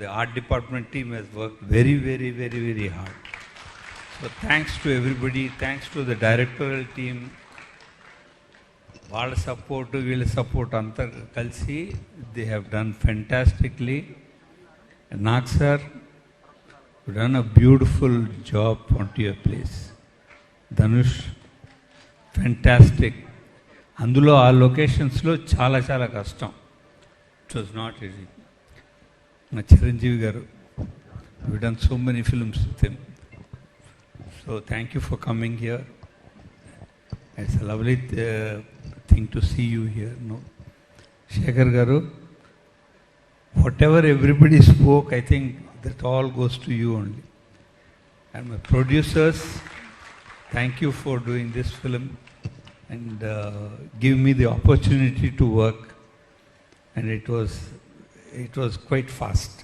The art department team has worked very hard. So thanks to everybody, thanks to the directorial team, వాళ్ళ support వీళ్ళ support అంతా కలిసి they have done fantastically. Nag sir done a beautiful job on to your place. Dhanush fantastic. అందులో ఆ లొకేషన్స్లో చాలా చాలా కష్టం. It was not easy. మా Chiranjeevi garu we done so many films with him. So thank you for coming here. It's a lovely thing to see you here. No, Shekhar garu, whatever everybody spoke, I think that all goes to you only. And my producers, thank you for doing this film and give me the opportunity to work, and it was quite fast.